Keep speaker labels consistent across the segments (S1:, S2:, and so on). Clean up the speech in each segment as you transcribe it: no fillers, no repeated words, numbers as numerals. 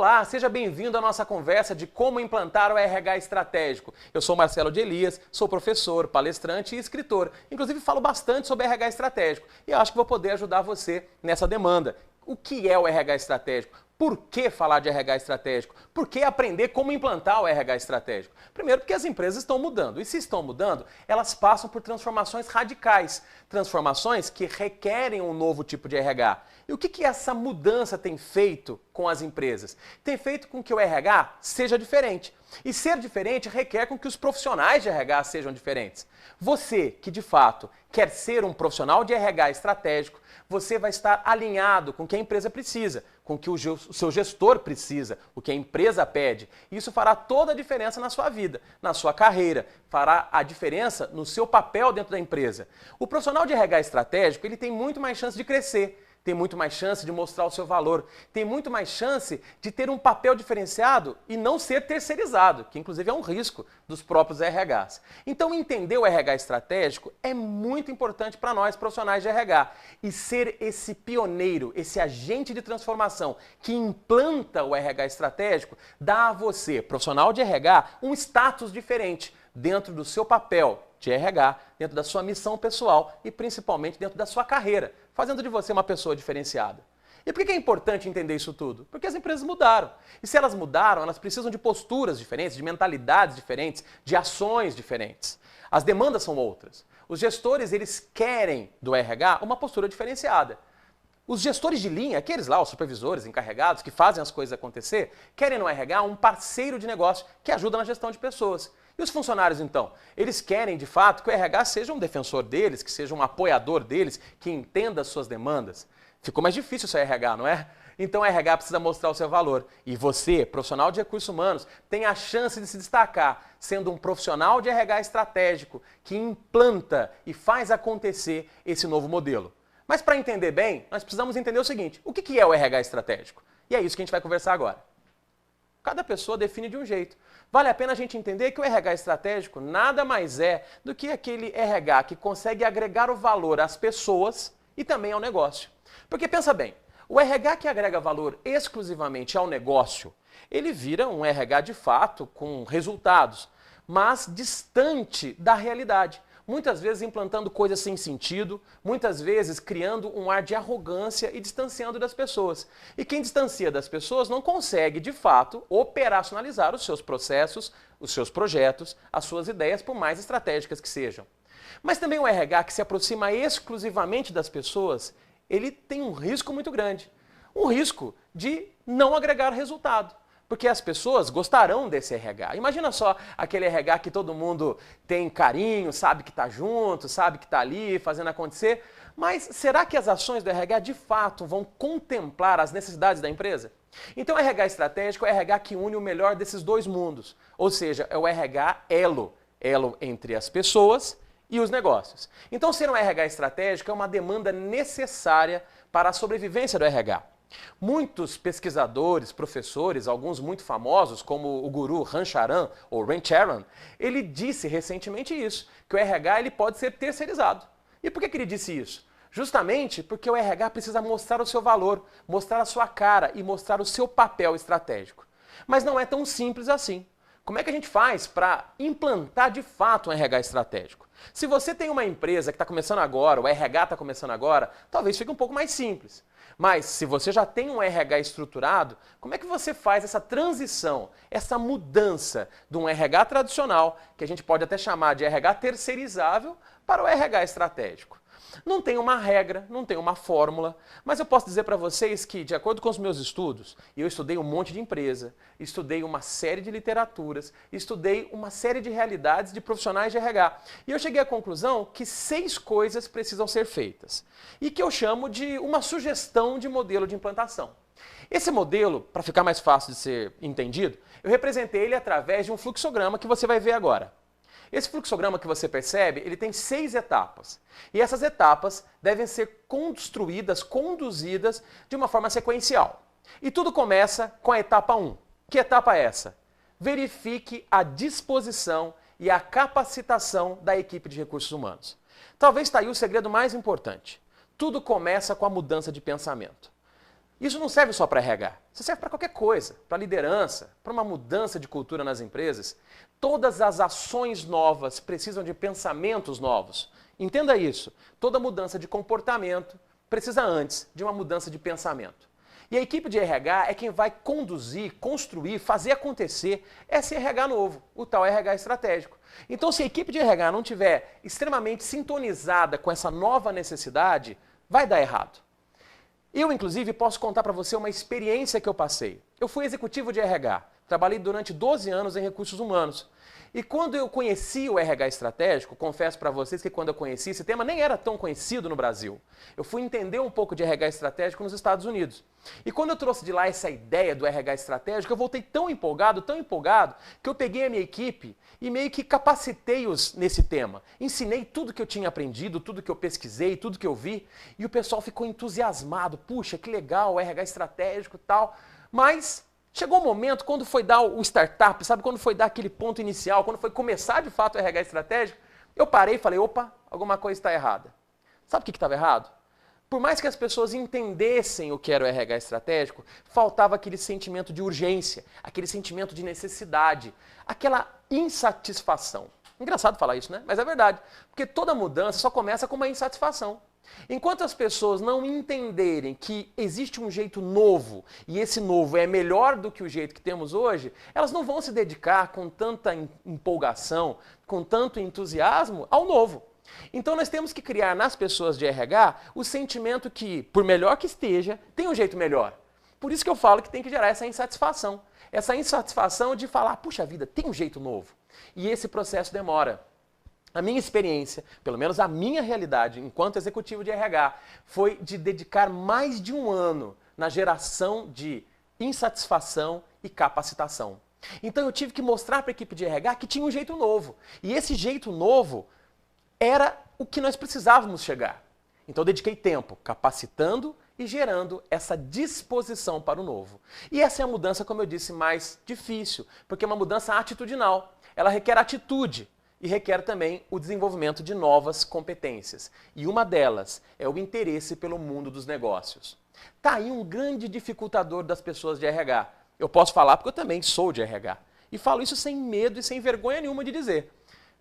S1: Olá, seja bem-vindo à nossa conversa de como implantar o RH estratégico. Eu sou Marcelo de Elias, sou professor, palestrante e escritor. Inclusive falo bastante sobre RH estratégico e eu acho que vou poder ajudar você nessa demanda. O que é o RH estratégico? Por que falar de RH estratégico? Por que aprender como implantar o RH estratégico? Primeiro, porque as empresas estão mudando. E se estão mudando, elas passam por transformações radicais. Transformações que requerem um novo tipo de RH. E o que essa mudança tem feito com as empresas? Tem feito com que o RH seja diferente. E ser diferente requer com que os profissionais de RH sejam diferentes. Você que, de fato, quer ser um profissional de RH estratégico, você vai estar alinhado com o que a empresa precisa, com o que o seu gestor precisa, o que a empresa pede. Isso fará toda a diferença na sua vida, na sua carreira, fará a diferença no seu papel dentro da empresa. O profissional de RH estratégico, ele tem muito mais chance de crescer, tem muito mais chance de mostrar o seu valor, tem muito mais chance de ter um papel diferenciado e não ser terceirizado, que inclusive é um risco dos próprios RHs. Então entender o RH estratégico é muito importante para nós profissionais de RH e ser esse pioneiro, esse agente de transformação que implanta o RH estratégico dá a você, profissional de RH, um status diferente dentro do seu papel de RH, dentro da sua missão pessoal e principalmente dentro da sua carreira, fazendo de você uma pessoa diferenciada. E por que é importante entender isso tudo? Porque as empresas mudaram. E se elas mudaram, elas precisam de posturas diferentes, de mentalidades diferentes, de ações diferentes. As demandas são outras. Os gestores, eles querem do RH uma postura diferenciada. Os gestores de linha, aqueles lá, os supervisores, encarregados, que fazem as coisas acontecer, querem no RH um parceiro de negócio que ajuda na gestão de pessoas. E os funcionários, então? Eles querem, de fato, que o RH seja um defensor deles, que seja um apoiador deles, que entenda as suas demandas. Ficou mais difícil ser RH, não é? Então o RH precisa mostrar o seu valor. E você, profissional de recursos humanos, tem a chance de se destacar, sendo um profissional de RH estratégico, que implanta e faz acontecer esse novo modelo. Mas para entender bem, nós precisamos entender o seguinte: o que é o RH estratégico? E é isso que a gente vai conversar agora. Cada pessoa define de um jeito. Vale a pena a gente entender que o RH estratégico nada mais é do que aquele RH que consegue agregar o valor às pessoas e também ao negócio. Porque pensa bem, o RH que agrega valor exclusivamente ao negócio, ele vira um RH de fato com resultados, mas distante da realidade. Muitas vezes implantando coisas sem sentido, muitas vezes criando um ar de arrogância e distanciando das pessoas. E quem distancia das pessoas não consegue, de fato, operacionalizar os seus processos, os seus projetos, as suas ideias, por mais estratégicas que sejam. Mas também o RH que se aproxima exclusivamente das pessoas, ele tem um risco muito grande. Um risco de não agregar resultado. Porque as pessoas gostarão desse RH. Imagina só aquele RH que todo mundo tem carinho, sabe que está junto, sabe que está ali fazendo acontecer. Mas será que as ações do RH de fato vão contemplar as necessidades da empresa? Então o RH estratégico é o RH que une o melhor desses dois mundos. Ou seja, é o RH elo entre as pessoas e os negócios. Então ser um RH estratégico é uma demanda necessária para a sobrevivência do RH. Muitos pesquisadores, professores, alguns muito famosos, como o guru Ram Charan, ou Ram Charan, ele disse recentemente isso, que o RH ele pode ser terceirizado. E por que ele disse isso? Justamente porque o RH precisa mostrar o seu valor, mostrar a sua cara e mostrar o seu papel estratégico. Mas não é tão simples assim. Como é que a gente faz para implantar de fato um RH estratégico? Se você tem uma empresa que está começando agora, o RH está começando agora, talvez fique um pouco mais simples. Mas se você já tem um RH estruturado, como é que você faz essa transição, essa mudança de um RH tradicional, que a gente pode até chamar de RH terceirizável, para o RH estratégico? Não tem uma regra, não tem uma fórmula, mas eu posso dizer para vocês que, de acordo com os meus estudos, e eu estudei um monte de empresa, estudei uma série de literaturas, estudei uma série de realidades de profissionais de RH, e eu cheguei à conclusão que 6 coisas precisam ser feitas, e que eu chamo de uma sugestão de modelo de implantação. Esse modelo, para ficar mais fácil de ser entendido, eu representei ele através de um fluxograma que você vai ver agora. Esse fluxograma que você percebe, ele tem 6 etapas. E essas etapas devem ser construídas, conduzidas de uma forma sequencial. E tudo começa com a etapa 1. Que etapa é essa? Verifique a disposição e a capacitação da equipe de recursos humanos. Talvez está aí o segredo mais importante. Tudo começa com a mudança de pensamento. Isso não serve só para RH, isso serve para qualquer coisa, para liderança, para uma mudança de cultura nas empresas. Todas as ações novas precisam de pensamentos novos. Entenda isso, toda mudança de comportamento precisa antes de uma mudança de pensamento. E a equipe de RH é quem vai conduzir, construir, fazer acontecer esse RH novo, o tal RH estratégico. Então, se a equipe de RH não estiver extremamente sintonizada com essa nova necessidade, vai dar errado. Eu, inclusive, posso contar para você uma experiência que eu passei. Eu fui executivo de RH, trabalhei durante 12 anos em recursos humanos. E quando eu conheci o RH estratégico, confesso para vocês que quando eu conheci, esse tema nem era tão conhecido no Brasil. Eu fui entender um pouco de RH estratégico nos Estados Unidos. E quando eu trouxe de lá essa ideia do RH estratégico, eu voltei tão empolgado, que eu peguei a minha equipe e meio que capacitei-os nesse tema. Ensinei tudo que eu tinha aprendido, tudo que eu pesquisei, tudo que eu vi, e o pessoal ficou entusiasmado. Puxa, que legal, o RH estratégico e tal. Mas chegou um momento, quando foi dar o startup, sabe, quando foi dar aquele ponto inicial, quando foi começar de fato o RH estratégico, eu parei e falei, opa, alguma coisa está errada. Sabe o que estava errado? Por mais que as pessoas entendessem o que era o RH estratégico, faltava aquele sentimento de urgência, aquele sentimento de necessidade, aquela insatisfação. Engraçado falar isso, né? Mas é verdade, porque toda mudança só começa com uma insatisfação. Enquanto as pessoas não entenderem que existe um jeito novo e esse novo é melhor do que o jeito que temos hoje, elas não vão se dedicar com tanta empolgação, com tanto entusiasmo ao novo. Então nós temos que criar nas pessoas de RH o sentimento que, por melhor que esteja, tem um jeito melhor. Por isso que eu falo que tem que gerar essa insatisfação. Essa insatisfação de falar, puxa vida, tem um jeito novo. E esse processo demora. A minha experiência, pelo menos a minha realidade enquanto executivo de RH, foi de dedicar mais de um ano na geração de insatisfação e capacitação. Então eu tive que mostrar para a equipe de RH que tinha um jeito novo. E esse jeito novo era o que nós precisávamos chegar. Então eu dediquei tempo capacitando e gerando essa disposição para o novo. E essa é a mudança, como eu disse, mais difícil, porque é uma mudança atitudinal. Ela requer atitude. E requer também o desenvolvimento de novas competências. E uma delas é o interesse pelo mundo dos negócios. Está aí um grande dificultador das pessoas de RH. Eu posso falar porque eu também sou de RH. E falo isso sem medo e sem vergonha nenhuma de dizer.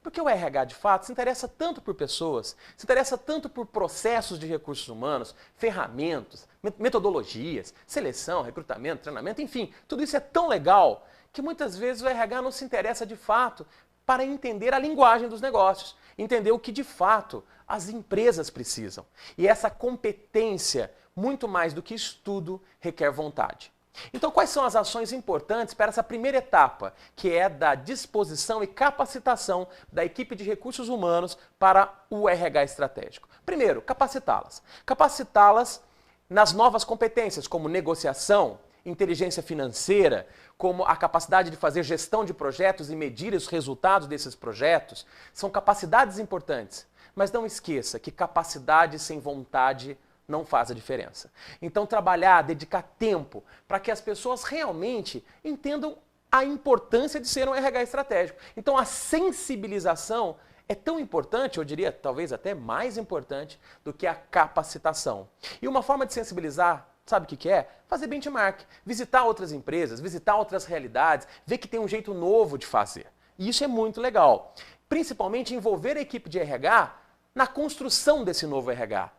S1: Porque o RH, de fato, se interessa tanto por pessoas, se interessa tanto por processos de recursos humanos, ferramentas, metodologias, seleção, recrutamento, treinamento, enfim, tudo isso é tão legal que muitas vezes o RH não se interessa de fato para entender a linguagem dos negócios, entender o que de fato as empresas precisam. E essa competência, muito mais do que estudo, requer vontade. Então, quais são as ações importantes para essa primeira etapa, que é da disposição e capacitação da equipe de recursos humanos para o RH estratégico? Primeiro, capacitá-las. Capacitá-las nas novas competências, como negociação, inteligência financeira, como a capacidade de fazer gestão de projetos e medir os resultados desses projetos, são capacidades importantes. Mas não esqueça que capacidade sem vontade não faz a diferença. Então trabalhar, dedicar tempo para que as pessoas realmente entendam a importância de ser um RH estratégico. Então a sensibilização é tão importante, eu diria talvez até mais importante do que a capacitação. E uma forma de sensibilizar, sabe o que é? Fazer benchmark, visitar outras empresas, visitar outras realidades, ver que tem um jeito novo de fazer. E isso é muito legal. Principalmente envolver a equipe de RH na construção desse novo RH.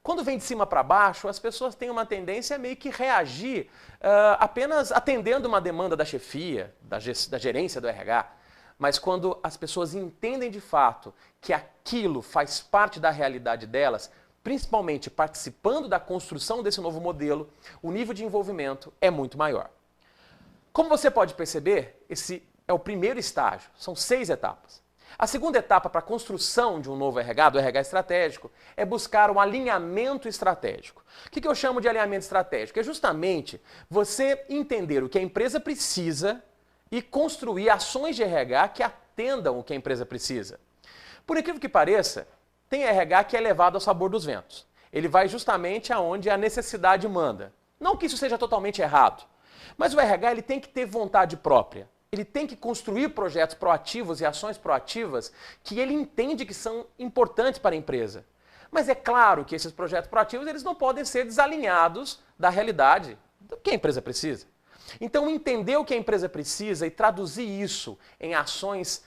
S1: Quando vem de cima para baixo, as pessoas têm uma tendência a meio que reagir apenas atendendo uma demanda da chefia, da gerência do RH. Mas quando as pessoas entendem de fato que aquilo faz parte da realidade delas, principalmente participando da construção desse novo modelo, o nível de envolvimento é muito maior. Como você pode perceber, esse é o primeiro estágio, são 6 etapas. A segunda etapa para a construção de um novo RH, do RH estratégico, é buscar um alinhamento estratégico. O que eu chamo de alinhamento estratégico? É justamente você entender o que a empresa precisa e construir ações de RH que atendam o que a empresa precisa. Por incrível que pareça, tem RH que é levado ao sabor dos ventos. Ele vai justamente aonde a necessidade manda. Não que isso seja totalmente errado, mas o RH ele tem que ter vontade própria. Ele tem que construir projetos proativos e ações proativas que ele entende que são importantes para a empresa. Mas é claro que esses projetos proativos eles não podem ser desalinhados da realidade do que a empresa precisa. Então, entender o que a empresa precisa e traduzir isso em ações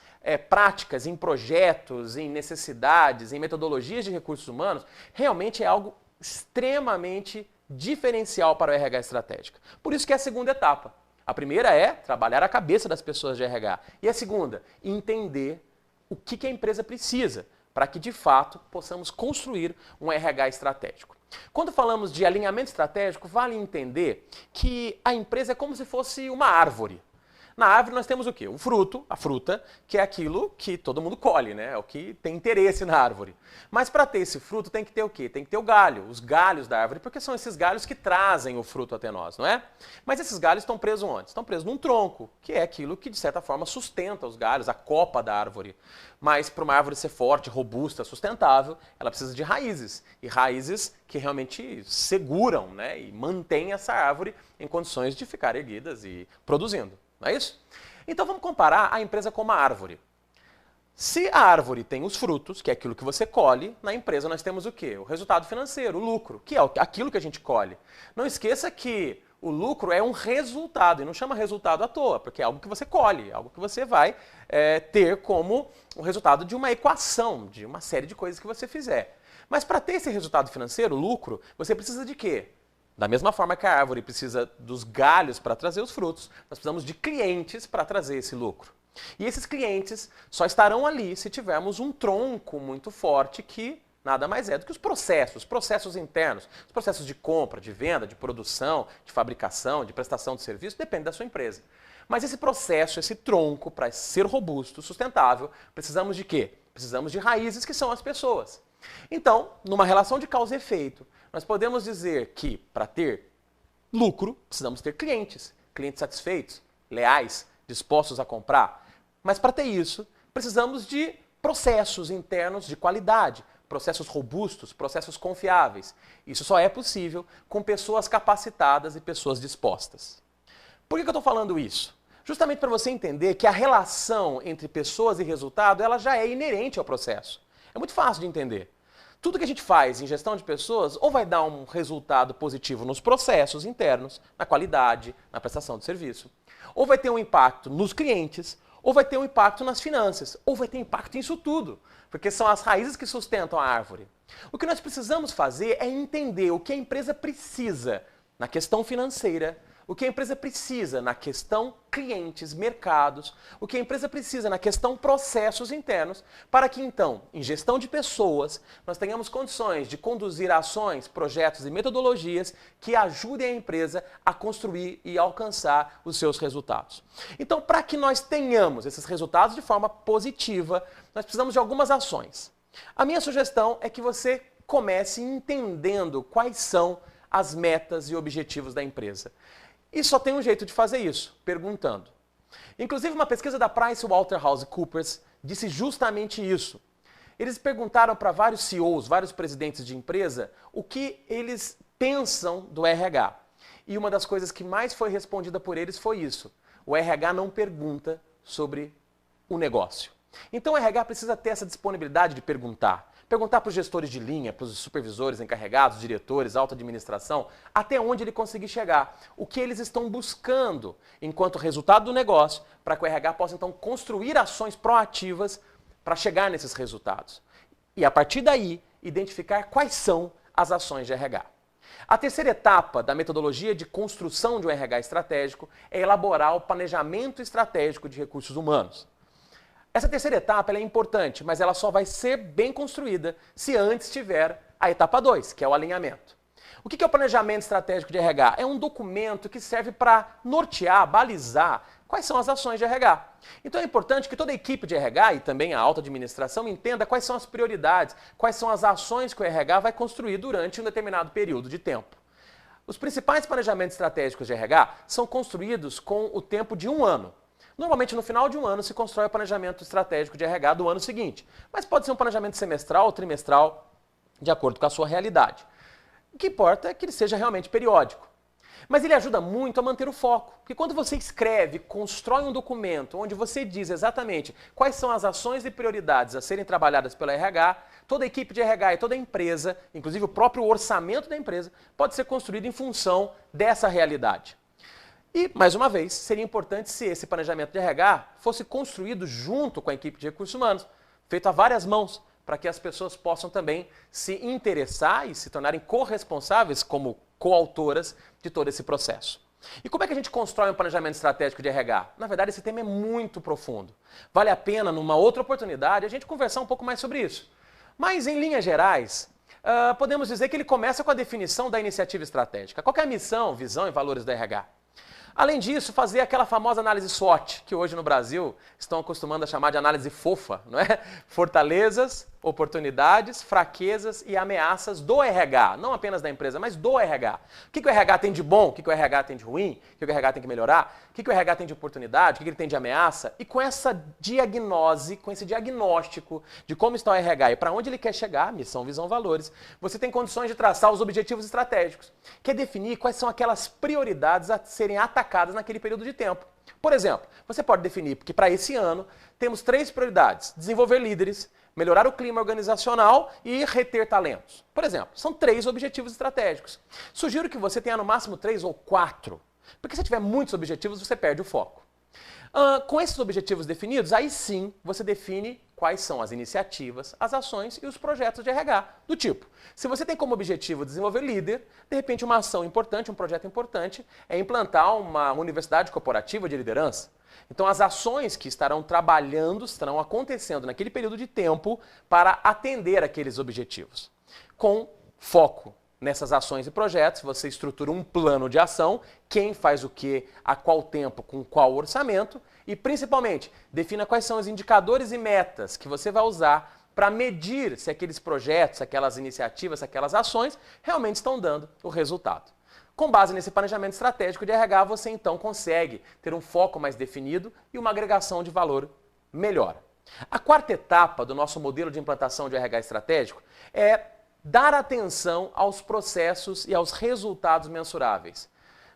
S1: práticas, em projetos, em necessidades, em metodologias de recursos humanos, realmente é algo extremamente diferencial para o RH estratégico. Por isso que é a segunda etapa. A primeira é trabalhar a cabeça das pessoas de RH. E a segunda, entender o que a empresa precisa para que, de fato, possamos construir um RH estratégico. Quando falamos de alinhamento estratégico, vale entender que a empresa é como se fosse uma árvore. Na árvore nós temos o quê? O fruto, a fruta, que é aquilo que todo mundo colhe, né? É o que tem interesse na árvore. Mas para ter esse fruto tem que ter o quê? Tem que ter o galho, os galhos da árvore, porque são esses galhos que trazem o fruto até nós, não é? Mas esses galhos estão presos onde? Estão presos num tronco, que é aquilo que de certa forma sustenta os galhos, a copa da árvore. Mas para uma árvore ser forte, robusta, sustentável, ela precisa de raízes. E raízes que realmente seguram, né? E mantêm essa árvore em condições de ficar erguidas e produzindo. Não é isso? Então vamos comparar a empresa com uma árvore. Se a árvore tem os frutos, que é aquilo que você colhe, na empresa nós temos o quê? O resultado financeiro, o lucro, que é aquilo que a gente colhe. Não esqueça que o lucro é um resultado, e não chama resultado à toa, porque é algo que você colhe, algo que você vai ter como o resultado de uma equação, de uma série de coisas que você fizer. Mas para ter esse resultado financeiro, o lucro, você precisa de quê? Da mesma forma que a árvore precisa dos galhos para trazer os frutos, nós precisamos de clientes para trazer esse lucro. E esses clientes só estarão ali se tivermos um tronco muito forte que nada mais é do que os processos internos, os processos de compra, de venda, de produção, de fabricação, de prestação de serviço, depende da sua empresa. Mas esse processo, esse tronco, para ser robusto, sustentável, precisamos de quê? Precisamos de raízes que são as pessoas. Então, numa relação de causa e efeito, nós podemos dizer que, para ter lucro, precisamos ter clientes satisfeitos, leais, dispostos a comprar. Mas para ter isso, precisamos de processos internos de qualidade, processos robustos, processos confiáveis. Isso só é possível com pessoas capacitadas e pessoas dispostas. Por que eu estou falando isso? Justamente para você entender que a relação entre pessoas e resultado ela já é inerente ao processo. É muito fácil de entender. Tudo que a gente faz em gestão de pessoas ou vai dar um resultado positivo nos processos internos, na qualidade, na prestação de serviço, ou vai ter um impacto nos clientes, ou vai ter um impacto nas finanças, ou vai ter impacto nisso tudo, porque são as raízes que sustentam a árvore. O que nós precisamos fazer é entender o que a empresa precisa na questão financeira, o que a empresa precisa na questão clientes, mercados, o que a empresa precisa na questão processos internos, para que então, em gestão de pessoas, nós tenhamos condições de conduzir ações, projetos e metodologias que ajudem a empresa a construir e alcançar os seus resultados. Então, para que nós tenhamos esses resultados de forma positiva, nós precisamos de algumas ações. A minha sugestão é que você comece entendendo quais são as metas e objetivos da empresa. E só tem um jeito de fazer isso, perguntando. Inclusive, uma pesquisa da PricewaterhouseCoopers disse justamente isso. Eles perguntaram para vários CEOs, vários presidentes de empresa, o que eles pensam do RH. E uma das coisas que mais foi respondida por eles foi isso. O RH não pergunta sobre o negócio. Então o RH precisa ter essa disponibilidade de perguntar. Perguntar para os gestores de linha, para os supervisores encarregados, diretores, alta administração, até onde ele conseguir chegar. O que eles estão buscando enquanto resultado do negócio, para que o RH possa então construir ações proativas para chegar nesses resultados. E a partir daí, identificar quais são as ações de RH. A terceira etapa da metodologia de construção de um RH estratégico é elaborar o planejamento estratégico de recursos humanos. Essa terceira etapa ela é importante, mas ela só vai ser bem construída se antes tiver a etapa 2, que é o alinhamento. O que é o planejamento estratégico de RH? É um documento que serve para nortear, balizar quais são as ações de RH. Então é importante que toda a equipe de RH e também a alta administração entenda quais são as prioridades, quais são as ações que o RH vai construir durante um determinado período de tempo. Os principais planejamentos estratégicos de RH são construídos com o tempo de 1 ano. Normalmente, no final de 1 ano, se constrói o planejamento estratégico de RH do ano seguinte. Mas pode ser um planejamento semestral ou trimestral, de acordo com a sua realidade. O que importa é que ele seja realmente periódico. Mas ele ajuda muito a manter o foco, porque quando você escreve, constrói um documento onde você diz exatamente quais são as ações e prioridades a serem trabalhadas pela RH, toda a equipe de RH e toda a empresa, inclusive o próprio orçamento da empresa, pode ser construído em função dessa realidade. E, mais uma vez, seria importante se esse planejamento de RH fosse construído junto com a equipe de recursos humanos, feito a várias mãos, para que as pessoas possam também se interessar e se tornarem corresponsáveis como coautoras de todo esse processo. E como é que a gente constrói um planejamento estratégico de RH? Na verdade, esse tema é muito profundo. Vale a pena, numa outra oportunidade, a gente conversar um pouco mais sobre isso. Mas, em linhas gerais, podemos dizer que ele começa com a definição da iniciativa estratégica. Qual que é a missão, visão e valores da RH? Além disso, fazer aquela famosa análise SWOT, que hoje no Brasil estão acostumando a chamar de análise fofa, não é? Fortalezas, oportunidades, fraquezas e ameaças do RH, não apenas da empresa, mas do RH. O que o RH tem de bom, o que o RH tem de ruim, o que o RH tem que melhorar, o que o RH tem de oportunidade, o que ele tem de ameaça, e com essa diagnose, com esse diagnóstico de como está o RH e para onde ele quer chegar, missão, visão, valores, você tem condições de traçar os objetivos estratégicos, que é definir quais são aquelas prioridades a serem atacadas naquele período de tempo. Por exemplo, você pode definir que para esse ano temos 3 prioridades: desenvolver líderes, melhorar o clima organizacional e reter talentos. Por exemplo, são 3 objetivos estratégicos. Sugiro que você tenha no máximo 3 ou 4, porque se tiver muitos objetivos, você perde o foco. Com esses objetivos definidos, aí sim você define quais são as iniciativas, as ações e os projetos de RH. Do tipo, se você tem como objetivo desenvolver líder, de repente uma ação importante, um projeto importante é implantar uma universidade corporativa de liderança. Então as ações que estarão trabalhando, estarão acontecendo naquele período de tempo para atender aqueles objetivos. Com foco nessas ações e projetos, você estrutura um plano de ação, quem faz o quê, a qual tempo, com qual orçamento e, principalmente, defina quais são os indicadores e metas que você vai usar para medir se aqueles projetos, aquelas iniciativas, aquelas ações realmente estão dando o resultado. Com base nesse planejamento estratégico de RH, você então consegue ter um foco mais definido e uma agregação de valor melhor. A quarta etapa do nosso modelo de implantação de RH estratégico é dar atenção aos processos e aos resultados mensuráveis.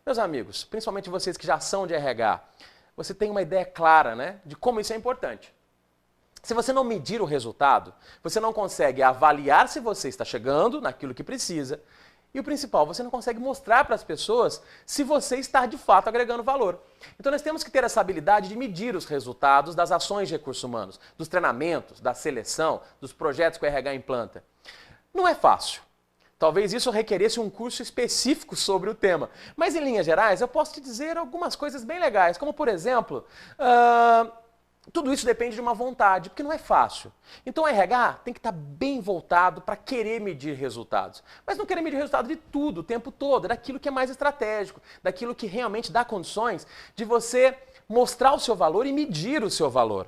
S1: Meus amigos, principalmente vocês que já são de RH, você tem uma ideia clara, né, de como isso é importante. Se você não medir o resultado, você não consegue avaliar se você está chegando naquilo que precisa e o principal, você não consegue mostrar para as pessoas se você está de fato agregando valor. Então nós temos que ter essa habilidade de medir os resultados das ações de recursos humanos, dos treinamentos, da seleção, dos projetos que o RH implanta. Não é fácil. Talvez isso requeresse um curso específico sobre o tema. Mas, em linhas gerais, eu posso te dizer algumas coisas bem legais, como, por exemplo, tudo isso depende de uma vontade, porque não é fácil. Então, o RH tem que estar bem voltado para querer medir resultados. Mas não querer medir resultado de tudo, o tempo todo, daquilo que é mais estratégico, daquilo que realmente dá condições de você mostrar o seu valor e medir o seu valor.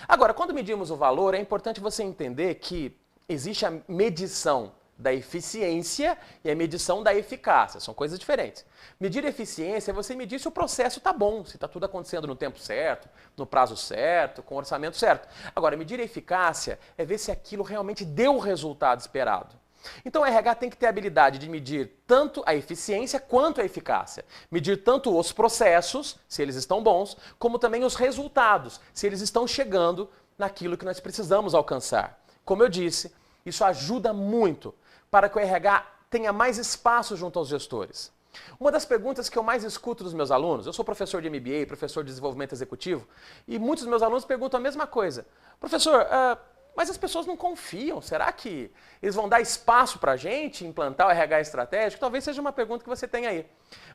S1: Agora, quando medimos o valor, é importante você entender que existe a medição da eficiência e a medição da eficácia. São coisas diferentes. Medir eficiência é você medir se o processo está bom, se está tudo acontecendo no tempo certo, no prazo certo, com o orçamento certo. Agora, medir eficácia é ver se aquilo realmente deu o resultado esperado. Então, o RH tem que ter a habilidade de medir tanto a eficiência quanto a eficácia. Medir tanto os processos, se eles estão bons, como também os resultados, se eles estão chegando naquilo que nós precisamos alcançar. Como eu disse, isso ajuda muito para que o RH tenha mais espaço junto aos gestores. Uma das perguntas que eu mais escuto dos meus alunos, eu sou professor de MBA, professor de desenvolvimento executivo, e muitos dos meus alunos perguntam a mesma coisa. Professor, mas as pessoas não confiam, será que eles vão dar espaço para a gente implantar o RH estratégico? Talvez seja uma pergunta que você tenha aí.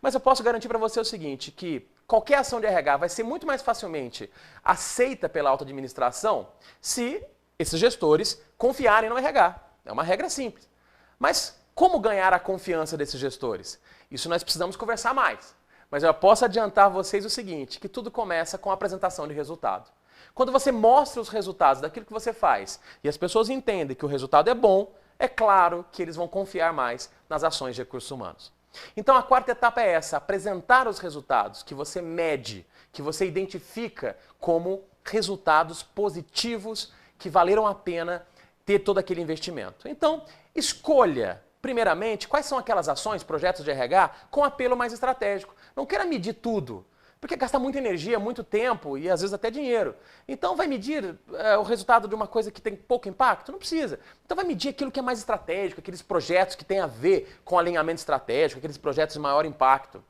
S1: Mas eu posso garantir para você o seguinte, que qualquer ação de RH vai ser muito mais facilmente aceita pela alta administração se esses gestores confiarem no RH. É uma regra simples. Mas como ganhar a confiança desses gestores? Isso nós precisamos conversar mais. Mas eu posso adiantar a vocês o seguinte, que tudo começa com a apresentação de resultado. Quando você mostra os resultados daquilo que você faz e as pessoas entendem que o resultado é bom, é claro que eles vão confiar mais nas ações de recursos humanos. Então a quarta etapa é essa, apresentar os resultados que você mede, que você identifica como resultados positivos que valeram a pena ter todo aquele investimento. Então, escolha primeiramente, quais são aquelas ações, projetos de RH com apelo mais estratégico. Não queira medir tudo, porque gasta muita energia, muito tempo e às vezes até dinheiro. Então vai medir o resultado de uma coisa que tem pouco impacto? Não precisa. Então vai medir aquilo que é mais estratégico, aqueles projetos que têm a ver com alinhamento estratégico, aqueles projetos de maior impacto.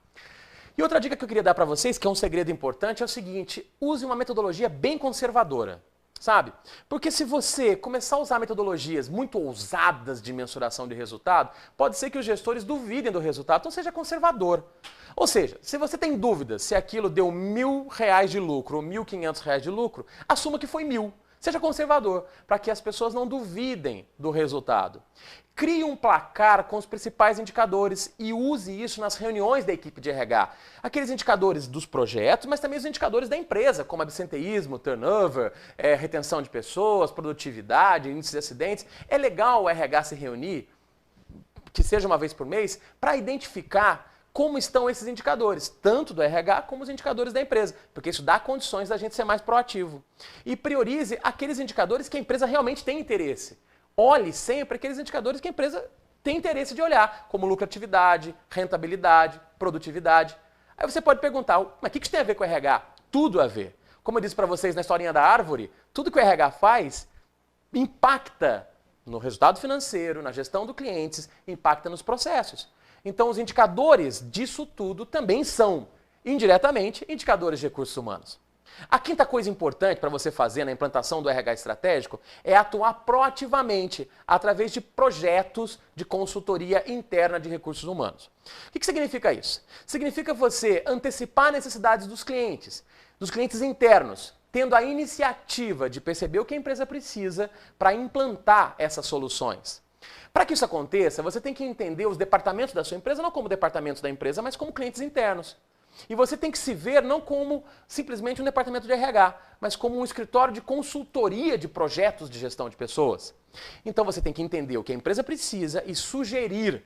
S1: E outra dica que eu queria dar para vocês, que é um segredo importante, é o seguinte: use uma metodologia bem conservadora. Sabe? Porque se você começar a usar metodologias muito ousadas de mensuração de resultado, pode ser que os gestores duvidem do resultado, então seja conservador. Ou seja, se você tem dúvidas se aquilo deu R$1.000 de lucro ou R$1.500 de lucro, assuma que foi 1.000. Seja conservador, para que as pessoas não duvidem do resultado. Crie um placar com os principais indicadores e use isso nas reuniões da equipe de RH. Aqueles indicadores dos projetos, mas também os indicadores da empresa, como absenteísmo, turnover, retenção de pessoas, produtividade, índice de acidentes. É legal o RH se reunir, que seja uma vez por mês, para identificar como estão esses indicadores, tanto do RH como os indicadores da empresa, porque isso dá condições da gente ser mais proativo. E priorize aqueles indicadores que a empresa realmente tem interesse. Olhe sempre aqueles indicadores que a empresa tem interesse de olhar, como lucratividade, rentabilidade, produtividade. Aí você pode perguntar, mas o que isso tem a ver com o RH? Tudo a ver. Como eu disse para vocês na historinha da árvore, tudo que o RH faz impacta no resultado financeiro, na gestão dos clientes, impacta nos processos. Então os indicadores disso tudo também são, indiretamente, indicadores de recursos humanos. A quinta coisa importante para você fazer na implantação do RH estratégico é atuar proativamente através de projetos de consultoria interna de recursos humanos. O que significa isso? Significa você antecipar necessidades dos clientes internos, tendo a iniciativa de perceber o que a empresa precisa para implantar essas soluções. Para que isso aconteça, você tem que entender os departamentos da sua empresa, não como departamentos da empresa, mas como clientes internos. E você tem que se ver não como simplesmente um departamento de RH, mas como um escritório de consultoria de projetos de gestão de pessoas. Então você tem que entender o que a empresa precisa e sugerir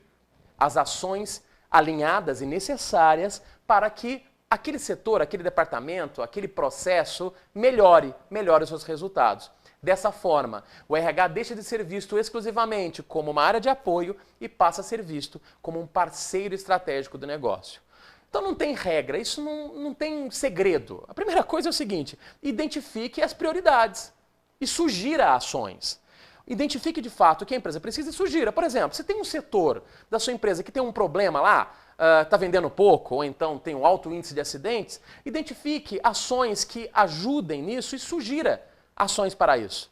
S1: as ações alinhadas e necessárias para que aquele setor, aquele departamento, aquele processo melhore os seus resultados. Dessa forma, o RH deixa de ser visto exclusivamente como uma área de apoio e passa a ser visto como um parceiro estratégico do negócio. Então não tem regra, isso não tem segredo. A primeira coisa é o seguinte: identifique as prioridades e sugira ações. Identifique de fato o que a empresa precisa e sugira. Por exemplo, se tem um setor da sua empresa que tem um problema lá, está vendendo pouco ou então tem um alto índice de acidentes, identifique ações que ajudem nisso e sugira ações para isso.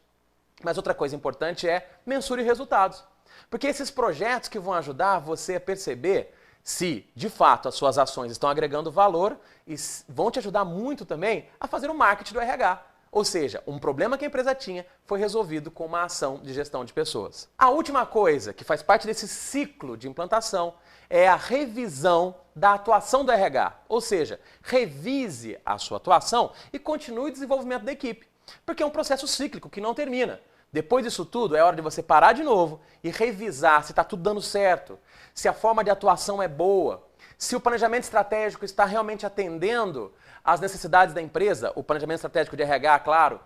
S1: Mas outra coisa importante é mensure resultados. Porque esses projetos que vão ajudar você a perceber se, de fato, as suas ações estão agregando valor e vão te ajudar muito também a fazer o marketing do RH. Ou seja, um problema que a empresa tinha foi resolvido com uma ação de gestão de pessoas. A última coisa que faz parte desse ciclo de implantação é a revisão da atuação do RH. Ou seja, revise a sua atuação e continue o desenvolvimento da equipe. Porque é um processo cíclico que não termina. Depois disso tudo, é hora de você parar de novo e revisar se está tudo dando certo, se a forma de atuação é boa, se o planejamento estratégico está realmente atendendo às necessidades da empresa, o planejamento estratégico de RH, claro.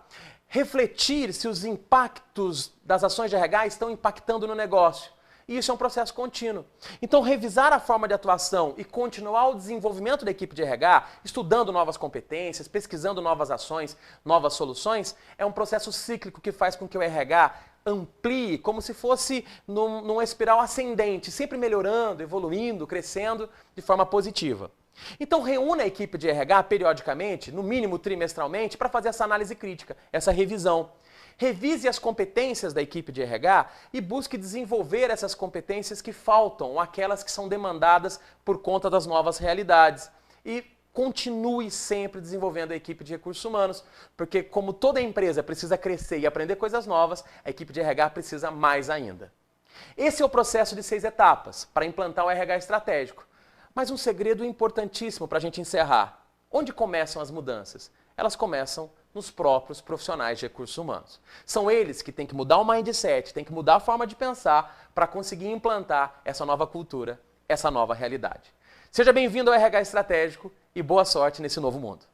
S1: Refletir se os impactos das ações de RH estão impactando no negócio. E isso é um processo contínuo. Então, revisar a forma de atuação e continuar o desenvolvimento da equipe de RH, estudando novas competências, pesquisando novas ações, novas soluções, é um processo cíclico que faz com que o RH amplie, como se fosse numa espiral ascendente, sempre melhorando, evoluindo, crescendo de forma positiva. Então, reúna a equipe de RH periodicamente, no mínimo trimestralmente, para fazer essa análise crítica, essa revisão. Revise as competências da equipe de RH e busque desenvolver essas competências que faltam, ou aquelas que são demandadas por conta das novas realidades. E continue sempre desenvolvendo a equipe de recursos humanos, porque como toda empresa precisa crescer e aprender coisas novas, a equipe de RH precisa mais ainda. Esse é o processo de 6 etapas para implantar o RH estratégico. Mas um segredo importantíssimo para a gente encerrar. Onde começam as mudanças? Elas começam nos próprios profissionais de recursos humanos. São eles que têm que mudar o mindset, têm que mudar a forma de pensar para conseguir implantar essa nova cultura, essa nova realidade. Seja bem-vindo ao RH Estratégico e boa sorte nesse novo mundo.